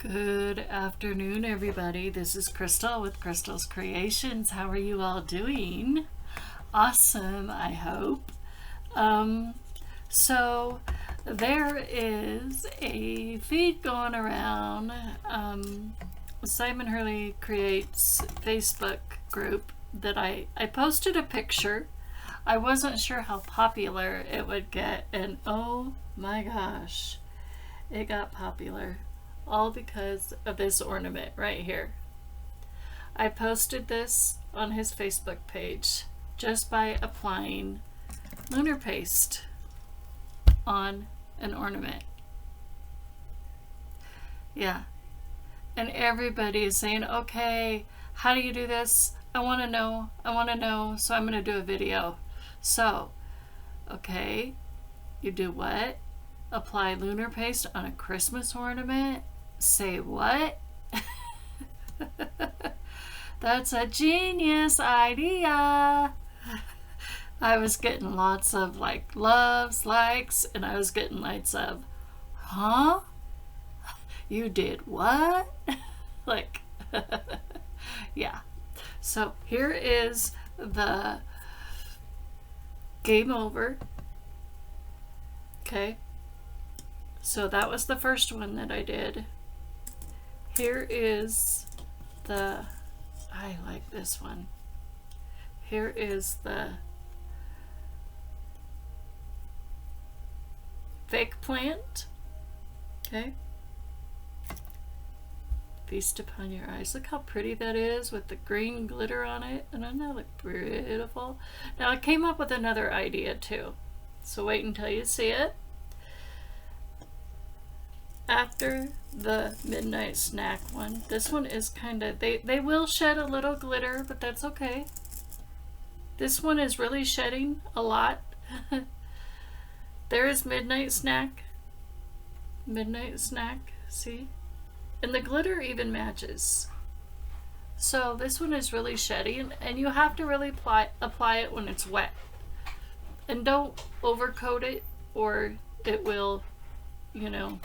Good afternoon, everybody. This is Crystal with Crystal's Creations. How are you all doing? Awesome, I hope. So there is a feed going around. Simon Hurley Creates Facebook group that I posted a picture. I wasn't sure how popular it would get, and oh my gosh, it got popular. All because of this ornament right here. I posted this on his Facebook page just by applying Lunar Paste on an ornament. Yeah. And everybody is saying, okay, how do you do this? I want to know, so I'm going to do a video. So, okay, you do what? Apply Lunar Paste on a Christmas ornament? Say what? That's a genius idea. I was getting lots of like loves, likes, and I was getting lots of, huh? You did what? Like, yeah. So here is the game over. Okay. So that was the first one that I did. Here is the, I like this one. Here is the fake plant. Okay. Feast upon your eyes. Look how pretty that is with the green glitter on it. And doesn't that look beautiful? Now I came up with another idea too. So wait until you see it. After the midnight snack one, this one is kind of, they will shed a little glitter, but that's okay. This one is really shedding a lot. There is midnight snack, see? And the glitter even matches. So this one is really shedding, and you have to really apply it when it's wet. And don't overcoat it or it will, you know,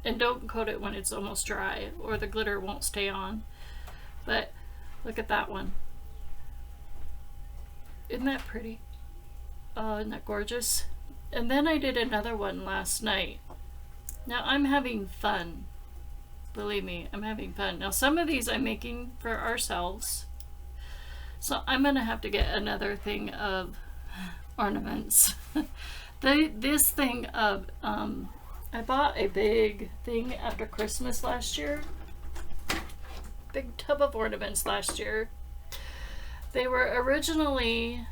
and don't coat it when it's almost dry or the glitter won't stay on. But look at that one. Isn't that pretty? Oh, isn't that gorgeous? And then I did another one last night. Now I'm having fun. Believe me, I'm having fun. Now some of these I'm making for ourselves. So I'm gonna have to get another thing of ornaments. This thing of, I bought a big thing after Christmas last year. Big tub of ornaments last year. They were originally,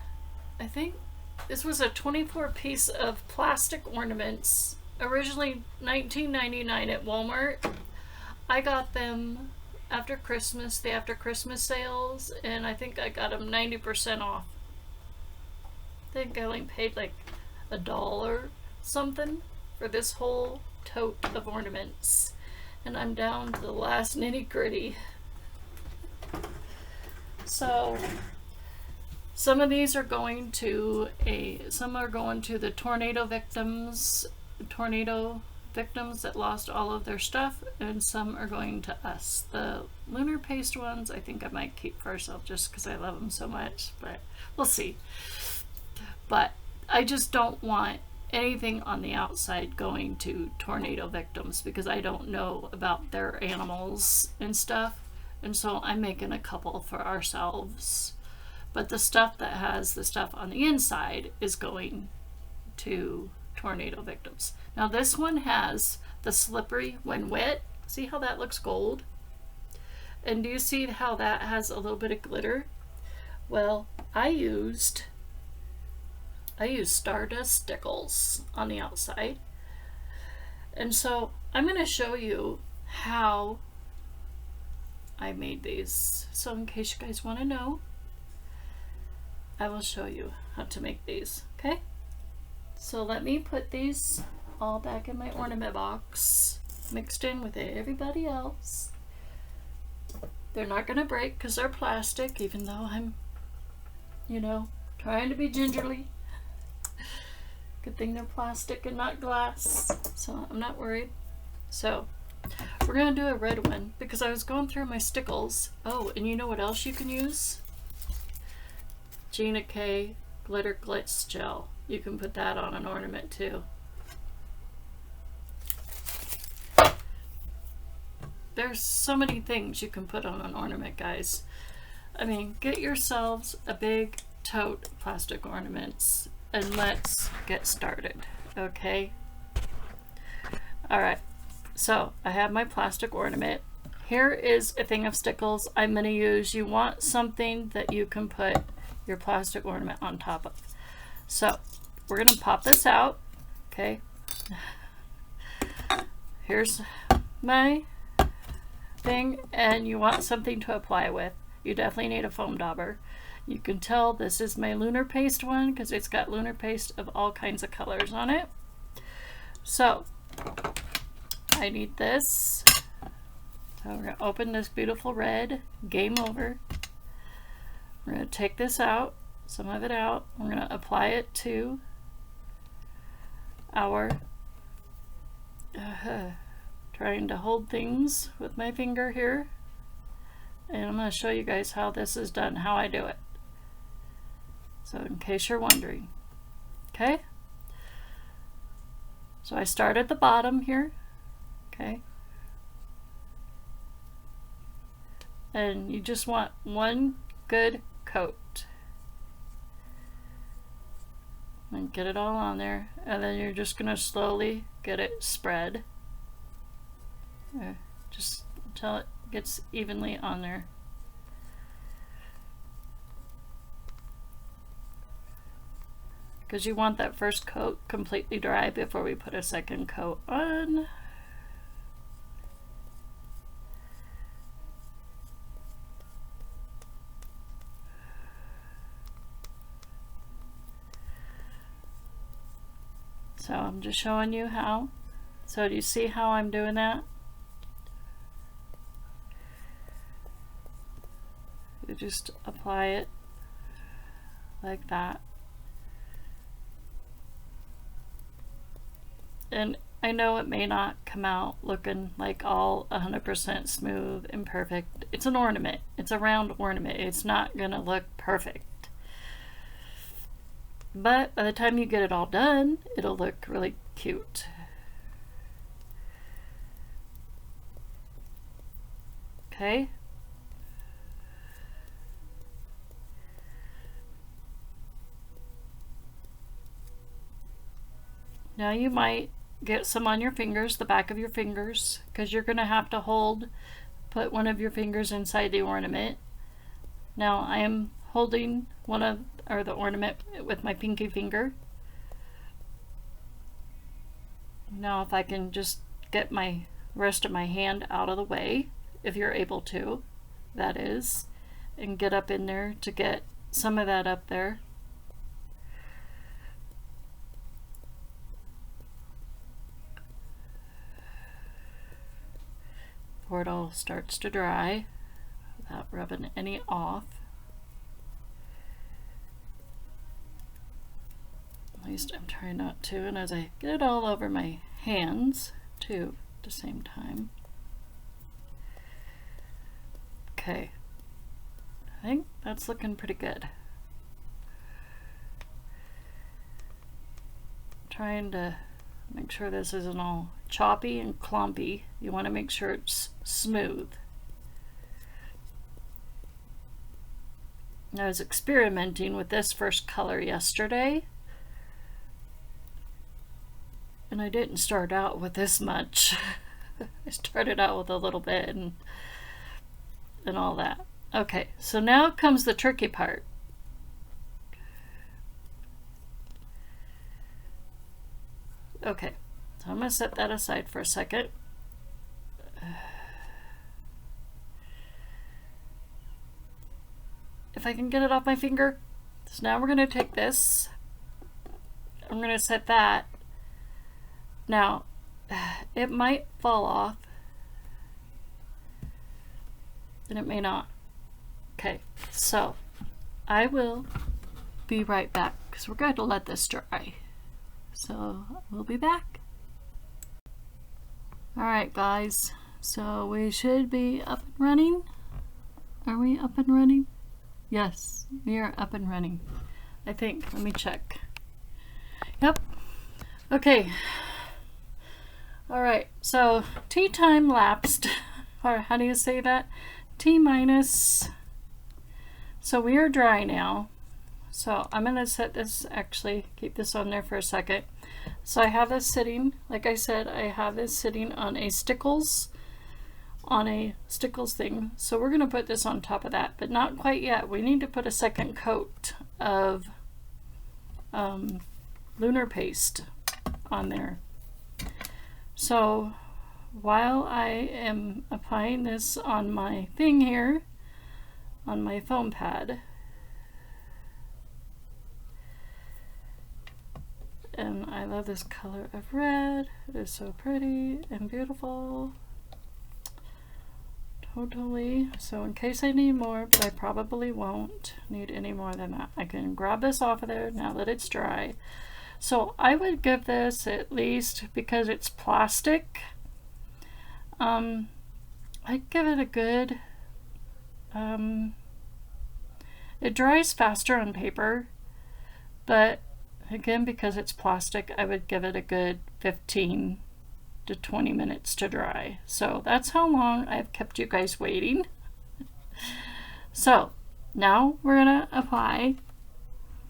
I think this was a 24 piece of plastic ornaments. Originally $19.99 at Walmart. I got them after Christmas, the after Christmas sales, and I think I got them 90% off. I think I only paid like $1 something for this whole tote of ornaments, and I'm down to the last nitty-gritty. So some of these are going to some are going to the tornado victims that lost all of their stuff, and some are going to us. The Lunar Paste ones I think I might keep for ourselves just because I love them so much, but we'll see. But I just don't want anything on the outside going to tornado victims because I don't know about their animals and stuff, and so I'm making a couple for ourselves. But the stuff that has the stuff on the inside is going to tornado victims. Now this one has the slippery when wet. See how that looks gold? And do you see how that has a little bit of glitter? Well, I used Stardust Stickles on the outside. And so I'm going to show you how I made these. So in case you guys want to know, I will show you how to make these, okay? So let me put these all back in my ornament box, mixed in with everybody else. They're not going to break because they're plastic, even though I'm, you know, trying to be gingerly. Good thing they're plastic and not glass, so I'm not worried. So We're gonna do a red one because I was going through my Stickles. Oh, and you know what else you can use? Gina K Glitter Glitz Gel. You can put that on an ornament too. There's so many things you can put on an ornament, guys. I mean, get yourselves a big tote plastic ornaments and let's get started, okay? All right, so I have my plastic ornament. Here is a thing of Stickles I'm gonna use. You want something that you can put your plastic ornament on top of. So we're gonna pop this out, okay? Here's my thing, and you want something to apply with. You definitely need a foam dauber. You can tell this is my Lunar Paste one because it's got Lunar Paste of all kinds of colors on it. So I need this. So we're gonna open this beautiful red, game over. We're gonna take this out, some of it out. We're gonna apply it to our trying to hold things with my finger here, and I'm going to show you guys how this is done, how I do it, so in case you're wondering. Okay, so I start at the bottom here, okay, and you just want one good coat and get it all on there, and then you're just going to slowly get it spread. Just until it gets evenly on there. Because you want that first coat completely dry before we put a second coat on. So I'm just showing you how. So do you see how I'm doing that? You just apply it like that. And I know it may not come out looking like all 100% smooth and perfect. It's an ornament. It's a round ornament. It's not gonna look perfect. But by the time you get it all done, it'll look really cute. Okay. Now you might get some on your fingers, the back of your fingers, because you're going to have to put one of your fingers inside the ornament. Now I am holding the ornament with my pinky finger. Now if I can just get my rest of my hand out of the way, if you're able to, that is, and get up in there to get some of that up there. Before it all starts to dry without rubbing any off. At least I'm trying not to, and as I get it all over my hands too at the same time. Okay, I think that's looking pretty good. I'm trying to make sure this isn't all choppy and clumpy. You want to make sure it's smooth. I was experimenting with this first color yesterday, and I didn't start out with this much. I started out with a little bit and all that. Okay, so now comes the tricky part. Okay, so I'm going to set that aside for a second. If I can get it off my finger. So now we're going to take this. I'm going to set that. Now, it might fall off, and it may not. Okay, so I will be right back because we're going to let this dry. So we'll be back. Alright guys, so we should be up and running. Are we up and running? Yes, we are up and running. I think. Let me check. Yep. Okay. Alright, so tea time lapsed. Or how do you say that? T minus. So we are dry now. So I'm going to set this, actually keep this on there for a second. So I have this sitting, like I said, I have this sitting on a Stickles thing. So we're going to put this on top of that, but not quite yet. We need to put a second coat of Lunar Paste on there. So while I am applying this on my thing here, on my foam pad, and I love this color of red. It is so pretty and beautiful. Totally. So in case I need more, but I probably won't need any more than that, I can grab this off of there now that it's dry. So I would give this, at least because it's plastic, I'd give it a good, it dries faster on paper, but again, because it's plastic, I would give it a good 15 to 20 minutes to dry. So that's how long I've kept you guys waiting. So now we're gonna apply,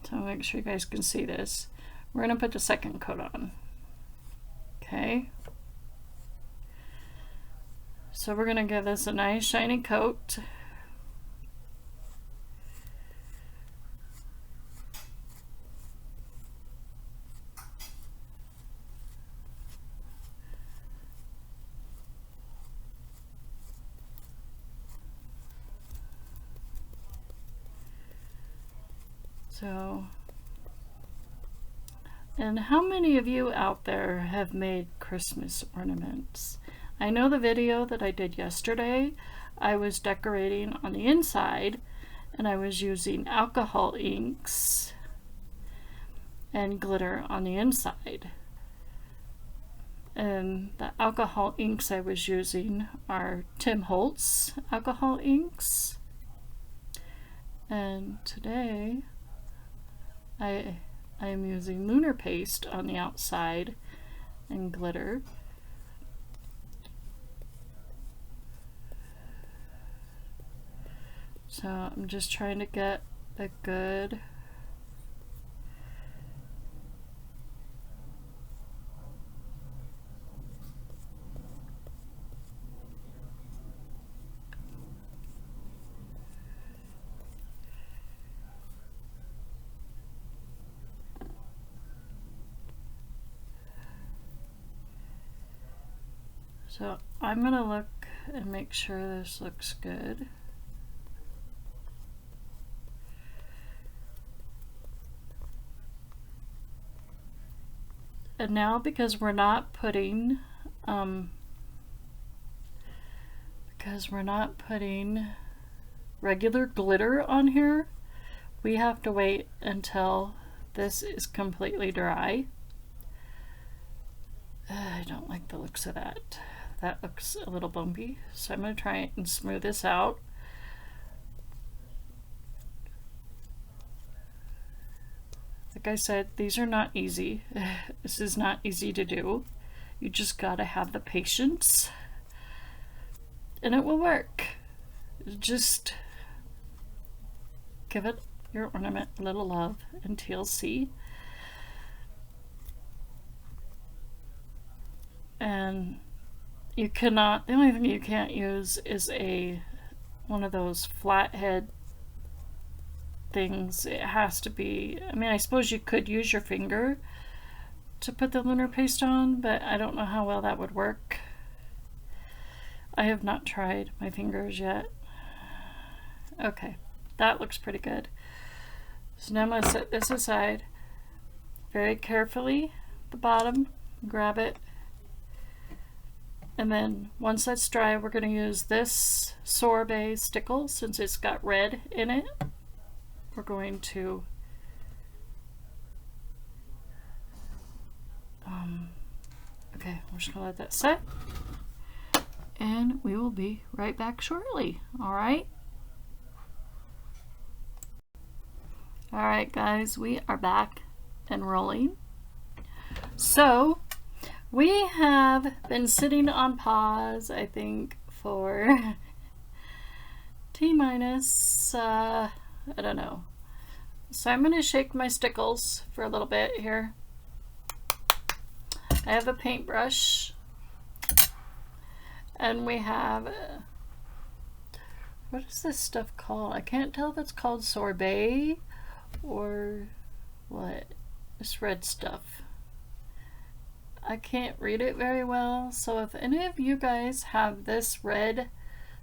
so make sure you guys can see this. We're gonna put the second coat on. Okay. So we're gonna give this a nice shiny coat. So, and how many of you out there have made Christmas ornaments? I know the video that I did yesterday, I was decorating on the inside and I was using alcohol inks and glitter on the inside. And the alcohol inks I was using are Tim Holtz alcohol inks. And today I am using Lunar Paste on the outside and glitter. So I'm just trying to get a good So I'm going to look and make sure this looks good. And now, because we're not putting regular glitter on here, we have to wait until this is completely dry. I don't like the looks of that. That looks a little bumpy, so I'm going to try and smooth this out. Like I said, these are not easy. This is not easy to do. You just gotta have the patience, and it will work. Just give it your ornament a little love and TLC. And you cannot, the only thing you can't use is one of those flathead things. It has to be, I mean, I suppose you could use your finger to put the Lunar Paste on, but I don't know how well that would work. I have not tried my fingers yet. Okay, that looks pretty good. So now I'm going to set this aside very carefully, the bottom, grab it. And then once that's dry, we're going to use this sorbet stickle, since it's got red in it. We're going to okay, we're just going to let that set. and we will be right back shortly. All right. All right, guys, we are back and rolling. So we have been sitting on pause, I think, for T-minus, I don't know. So I'm going to shake my Stickles for a little bit here. I have a paintbrush, and we have, what is this stuff called? I can't tell if it's called sorbet or what. This red stuff. I can't read it very well, so if any of you guys have this red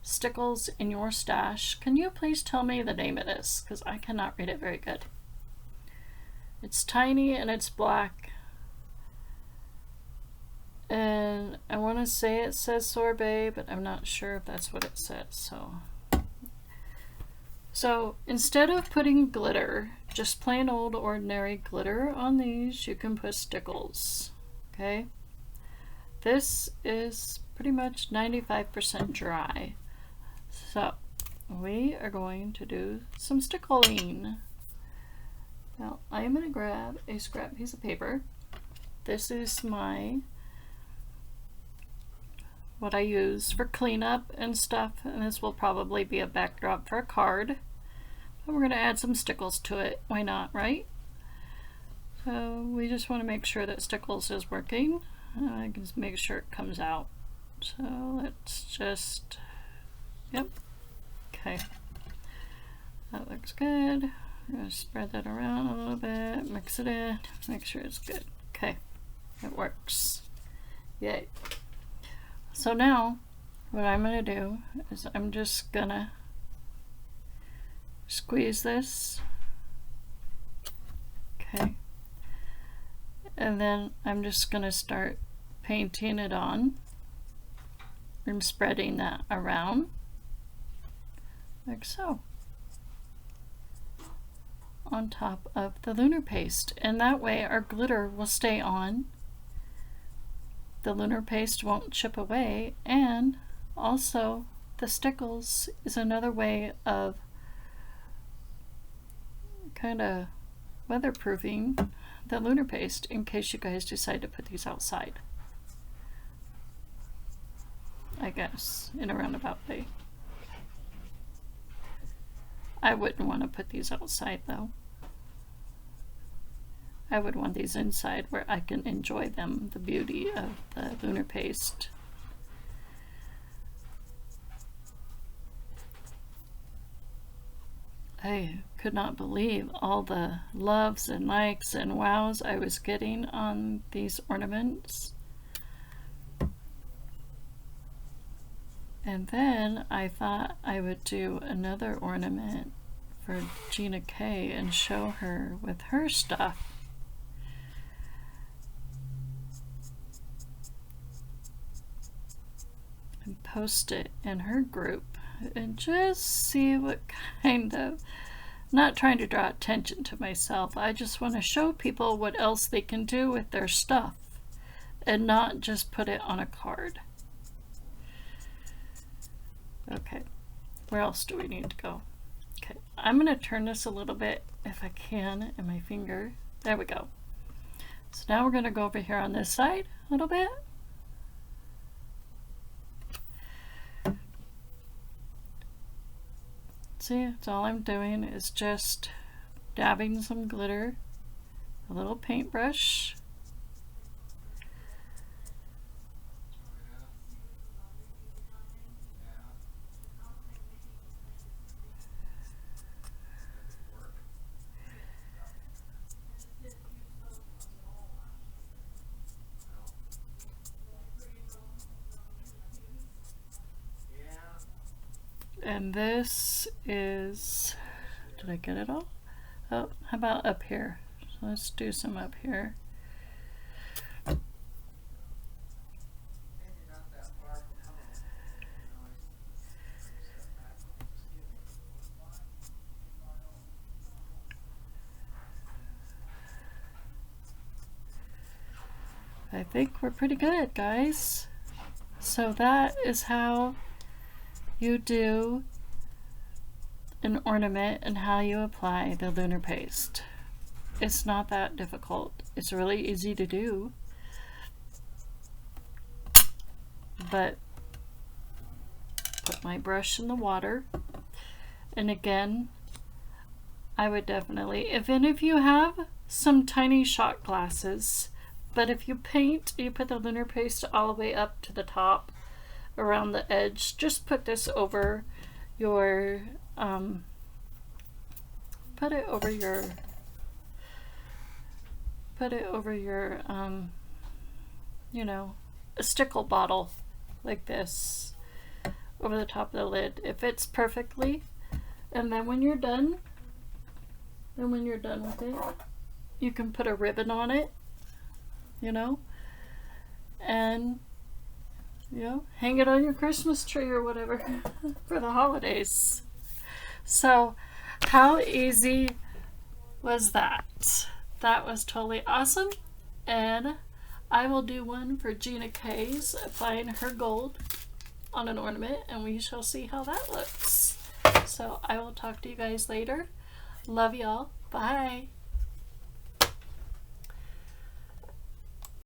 Stickles in your stash, can you please tell me the name of this, because I cannot read it very good. It's tiny and it's black, and I want to say it says sorbet, but I'm not sure if that's what it says. So instead of putting glitter, just plain old ordinary glitter on these, you can put Stickles. Okay, this is pretty much 95% dry. So we are going to do some stickling. Now I am going to grab a scrap piece of paper. This is what I use for cleanup and stuff, and this will probably be a backdrop for a card. But we're going to add some Stickles to it. Why not, right? So we just want to make sure that Stickles is working. I can just make sure it comes out. So let's just, yep, okay. That looks good. I'm going to spread that around a little bit, mix it in, make sure it's good. Okay, it works. Yay. So now what I'm going to do is I'm just going to squeeze this. Okay. And then I'm just going to start painting it on. I'm spreading that around like so on top of the Lunar Paste, and that way our glitter will stay on, the Lunar Paste won't chip away, and also the Stickles is another way of kind of weatherproofing the Lunar Paste in case you guys decide to put these outside, I guess, in a roundabout way. I wouldn't want to put these outside though. I would want these inside where I can enjoy them, the beauty of the Lunar Paste. I could not believe all the loves and likes and wows I was getting on these ornaments. And then I thought I would do another ornament for Gina K and show her with her stuff. And post it in her group and just see what kind of, not trying to draw attention to myself, I just want to show people what else they can do with their stuff and not just put it on a card. Okay, where else do we need to go? Okay, I'm going to turn this a little bit if I can in my finger. There we go. So now we're going to go over here on this side a little bit. See, that's all I'm doing is just dabbing some glitter, a little paintbrush. And this is, did I get it all? Oh, how about up here? So let's do some up here. I think we're pretty good, guys. So that is how you do an ornament and how you apply the lunar paste. It's not that difficult. It's really easy to do. But put my brush in the water, and again, I would definitely, if any of you have some tiny shot glasses, but if you paint, you put the lunar paste all the way up to the top around the edge, just put this over your put it over your you know, a stickle bottle like this over the top of the lid. It fits perfectly. And then when you're done, with it, you can put a ribbon on it, you know, and hang it on your Christmas tree or whatever for the holidays. So how easy was that? That was totally awesome. And I will do one for Gina K's, applying her gold on an ornament, and we shall see how that looks. So I will talk to you guys later. Love y'all. Bye.